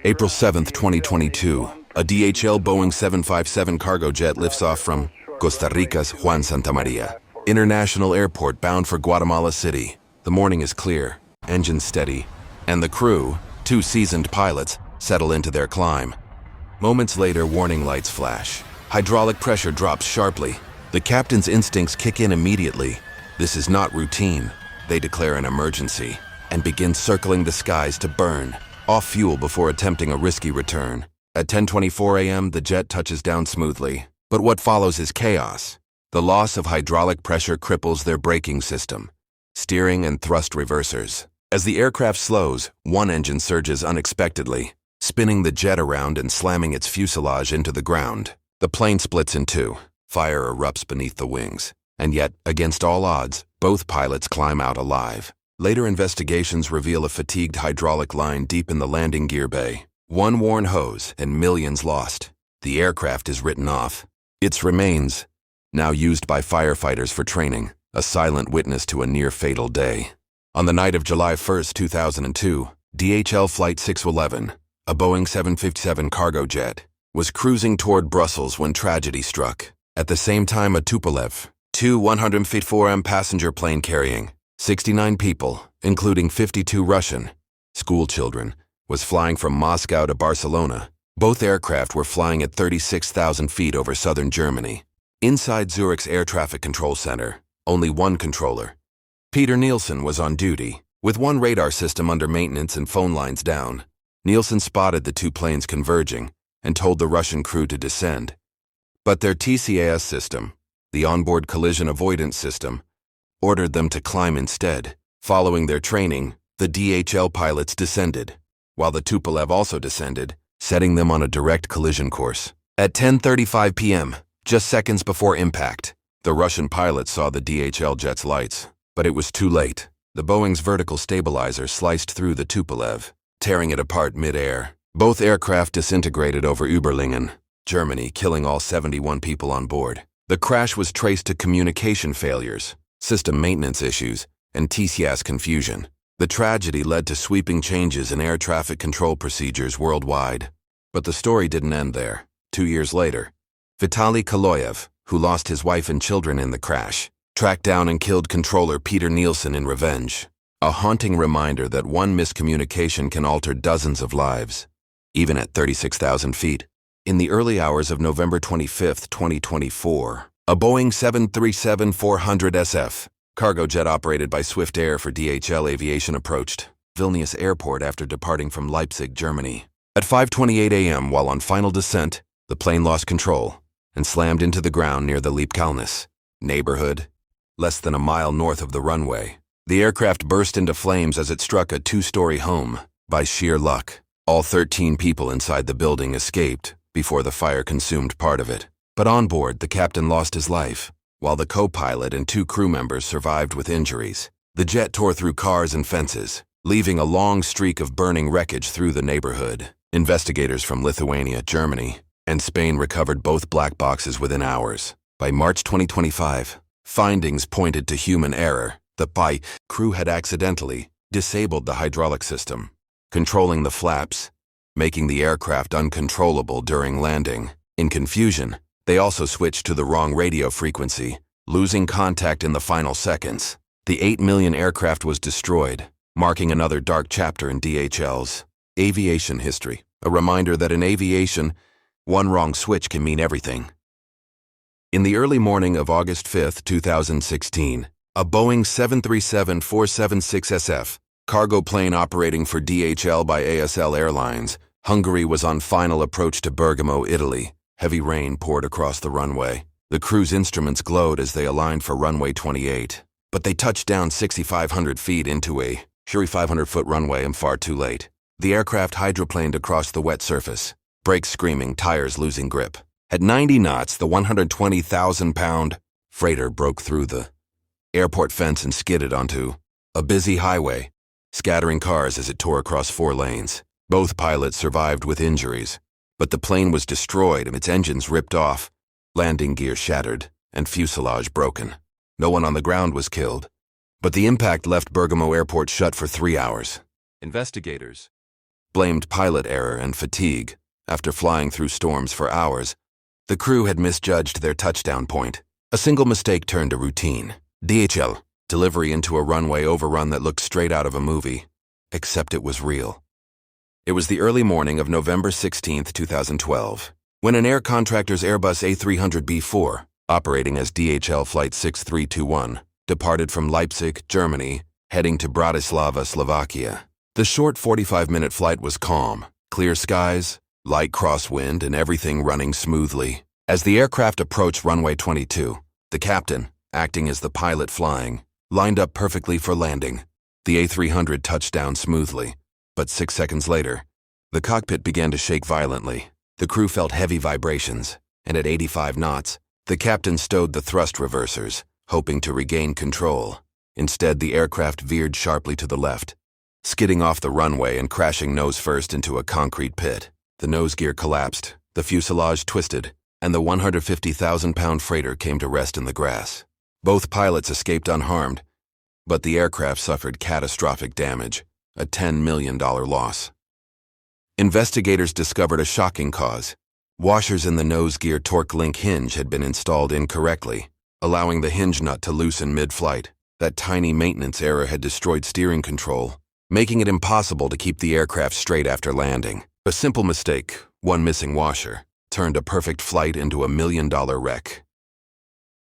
April 7, 2022, a DHL Boeing 757 cargo jet lifts off from Costa Rica's Juan Santamaria International Airport bound for Guatemala City. The morning is clear, engines steady, and the crew, two seasoned pilots, settle into their climb. Moments later, warning lights flash. Hydraulic pressure drops sharply. The captain's instincts kick in immediately. This is not routine. They declare an emergency and begin circling the skies to burn off fuel before attempting a risky return. At 10:24 a.m., the jet touches down smoothly. But what follows is chaos. The loss of hydraulic pressure cripples their braking system, steering and thrust reversers. As the aircraft slows, one engine surges unexpectedly, spinning the jet around and slamming its fuselage into the ground. The plane splits in two. Fire erupts beneath the wings. And yet, against all odds, both pilots climb out alive. Later investigations reveal a fatigued hydraulic line deep in the landing gear bay. One worn hose and millions lost. The aircraft is written off. Its remains, now used by firefighters for training, a silent witness to a near-fatal day. On the night of July 1, 2002, DHL Flight 611, a Boeing 757 cargo jet, was cruising toward Brussels when tragedy struck. At the same time, a Tupolev, two 154M passenger plane carrying 69 people, including 52 Russian schoolchildren, was flying from Moscow to Barcelona. Both aircraft were flying at 36,000 feet over southern Germany. Inside Zurich's air traffic control center, only one controller, Peter Nielsen, was on duty. With one radar system under maintenance and phone lines down, Nielsen spotted the two planes converging and told the Russian crew to descend. But their TCAS system, the onboard collision avoidance system, ordered them to climb instead. Following their training, the DHL pilots descended, while the Tupolev also descended, setting them on a direct collision course. At 10:35 p.m., just seconds before impact, the Russian pilots saw the DHL jet's lights, but it was too late. The Boeing's vertical stabilizer sliced through the Tupolev, tearing it apart mid-air. Both aircraft disintegrated over Überlingen, Germany, killing all 71 people on board. The crash was traced to communication failures, system maintenance issues, and TCAS confusion. The tragedy led to sweeping changes in air traffic control procedures worldwide. But the story didn't end there. 2 years later, Vitaly Kaloyev, who lost his wife and children in the crash, tracked down and killed controller Peter Nielsen in revenge. A haunting reminder that one miscommunication can alter dozens of lives, even at 36,000 feet. In the early hours of November 25, 2024, a Boeing 737-400 SF cargo jet operated by Swift Air for DHL Aviation approached Vilnius Airport after departing from Leipzig, Germany. At 5:28 a.m., while on final descent, the plane lost control and slammed into the ground near the Liebkalnis neighborhood, less than a mile north of the runway. The aircraft burst into flames as it struck a two-story home. By sheer luck, all 13 people inside the building escaped before the fire consumed part of it. But on board, the captain lost his life, while the co-pilot and two crew members survived with injuries. The jet tore through cars and fences, leaving a long streak of burning wreckage through the neighborhood. Investigators from Lithuania, Germany, and Spain recovered both black boxes within hours. By March 2025, findings pointed to human error. The crew had accidentally disabled the hydraulic system, controlling the flaps, making the aircraft uncontrollable during landing. In confusion, they also switched to the wrong radio frequency, losing contact in the final seconds. The 8 million aircraft was destroyed, marking another dark chapter in DHL's aviation history. A reminder that in aviation, one wrong switch can mean everything. In the early morning of August 5, 2016, a Boeing 737-476 SF cargo plane operating for DHL by ASL Airlines, Hungary, was on final approach to Bergamo, Italy. Heavy rain poured across the runway. The crew's instruments glowed as they aligned for runway 28. But they touched down 6,500 feet into a 500-foot runway and far too late. The aircraft hydroplaned across the wet surface, brakes screaming, tires losing grip. At 90 knots, the 120,000-pound freighter broke through the airport fence and skidded onto a busy highway, scattering cars as it tore across 4 lanes. Both pilots survived with injuries, but the plane was destroyed and its engines ripped off, landing gear shattered, and fuselage broken. No one on the ground was killed, but the impact left Bergamo Airport shut for 3 hours. Investigators blamed pilot error and fatigue. After flying through storms for hours, the crew had misjudged their touchdown point. A single mistake turned to routine. DHL, delivery into a runway overrun that looked straight out of a movie, except it was real. It was the early morning of November 16, 2012, when an air contractor's Airbus A300 B4, operating as DHL Flight 6321, departed from Leipzig, Germany, heading to Bratislava, Slovakia. The short 45-minute flight was calm, clear skies, light crosswind, and everything running smoothly. As the aircraft approached runway 22, the captain, acting as the pilot flying, lined up perfectly for landing. The A300 touched down smoothly, but 6 seconds later, the cockpit began to shake violently. The crew felt heavy vibrations, and at 85 knots, the captain stowed the thrust reversers, hoping to regain control. Instead, the aircraft veered sharply to the left, skidding off the runway and crashing nose first into a concrete pit. The nose gear collapsed, the fuselage twisted, and the 150,000-pound freighter came to rest in the grass. Both pilots escaped unharmed, but the aircraft suffered catastrophic damage, a $10 million loss. Investigators discovered a shocking cause. Washers in the nose gear torque link hinge had been installed incorrectly, allowing the hinge nut to loosen mid-flight. That tiny maintenance error had destroyed steering control, making it impossible to keep the aircraft straight after landing. A simple mistake, one missing washer, turned a perfect flight into a $1 million wreck.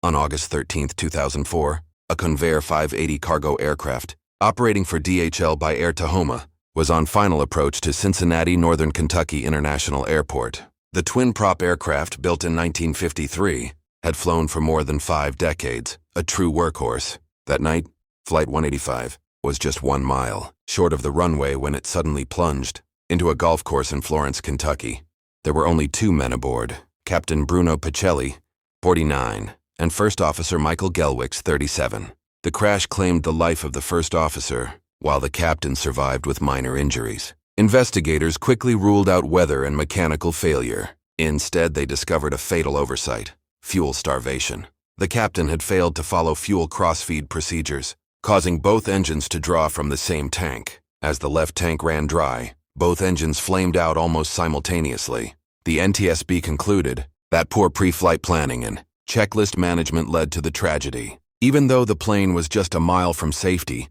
On August 13, 2004, a Convair 580 cargo aircraft, operating for DHL by Air Tahoma, was on final approach to Cincinnati, Northern Kentucky International Airport. The twin-prop aircraft, built in 1953, had flown for more than 5 decades, a true workhorse. That night, Flight 185 was just 1 mile short of the runway when it suddenly plunged into a golf course in Florence, Kentucky. There were only 2 men aboard, Captain Bruno Pacelli, 49, and First Officer Michael Gelwicks, 37. The crash claimed the life of the first officer, while the captain survived with minor injuries. Investigators quickly ruled out weather and mechanical failure. Instead, they discovered a fatal oversight: fuel starvation. The captain had failed to follow fuel cross-feed procedures, causing both engines to draw from the same tank. As the left tank ran dry, both engines flamed out almost simultaneously. The NTSB concluded that poor pre-flight planning and checklist management led to the tragedy. Even though the plane was just a mile from safety,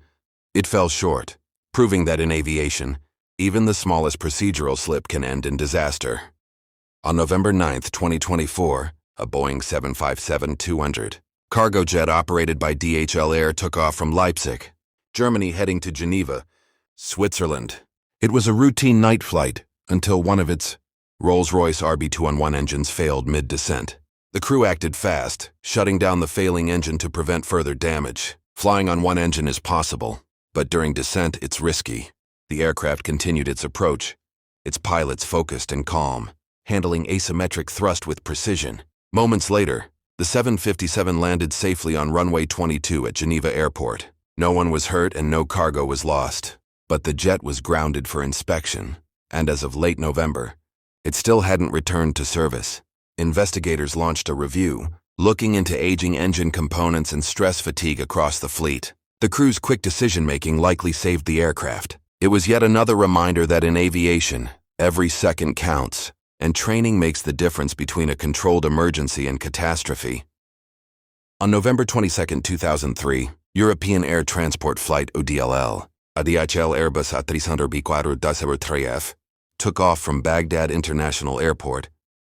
it fell short, proving that in aviation, even the smallest procedural slip can end in disaster. On November 9, 2024, a Boeing 757-200 cargo jet operated by DHL Air took off from Leipzig, Germany, heading to Geneva, Switzerland. It was a routine night flight until one of its Rolls-Royce RB211 engines failed mid-descent. The crew acted fast, shutting down the failing engine to prevent further damage. Flying on one engine is possible, but during descent it's risky. The aircraft continued its approach, its pilots focused and calm, handling asymmetric thrust with precision. Moments later, the 757 landed safely on runway 22 at Geneva Airport. No one was hurt and no cargo was lost, but the jet was grounded for inspection, and as of late November, it still hadn't returned to service. Investigators launched a review, looking into aging engine components and stress fatigue across the fleet. The crew's quick decision-making likely saved the aircraft. It was yet another reminder that in aviation, every second counts, and training makes the difference between a controlled emergency and catastrophe. On November 22, 2003, European Air Transport Flight ODLL, a DHL Airbus A300 B423F, took off from Baghdad International Airport,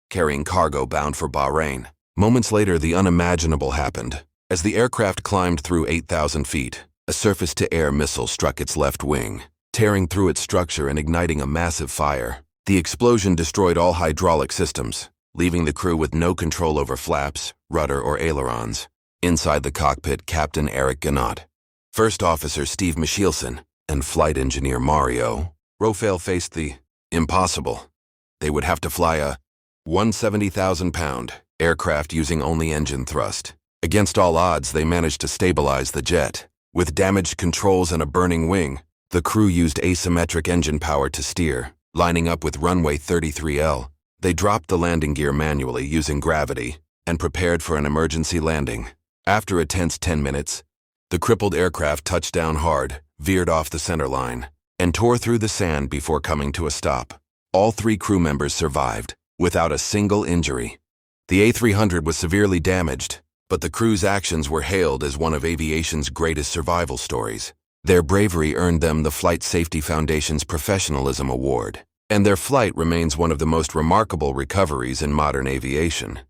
carrying cargo bound for Bahrain. Moments later, the unimaginable happened. As the aircraft climbed through 8,000 feet, a surface-to-air missile struck its left wing, tearing through its structure and igniting a massive fire. The explosion destroyed all hydraulic systems, leaving the crew with no control over flaps, rudder, or ailerons. Inside the cockpit, Captain Eric Gannot, First Officer Steve Michielsen, and Flight Engineer Mario Rofail faced the impossible. They would have to fly a 170,000-pound aircraft using only engine thrust. Against all odds, they managed to stabilize the jet. With damaged controls and a burning wing, the crew used asymmetric engine power to steer. Lining up with runway 33L, they dropped the landing gear manually using gravity and prepared for an emergency landing. After a tense 10 minutes, the crippled aircraft touched down hard, veered off the center line, and tore through the sand before coming to a stop. All 3 crew members survived, without a single injury. The A300 was severely damaged, but the crew's actions were hailed as one of aviation's greatest survival stories. Their bravery earned them the Flight Safety Foundation's Professionalism Award, and their flight remains one of the most remarkable recoveries in modern aviation.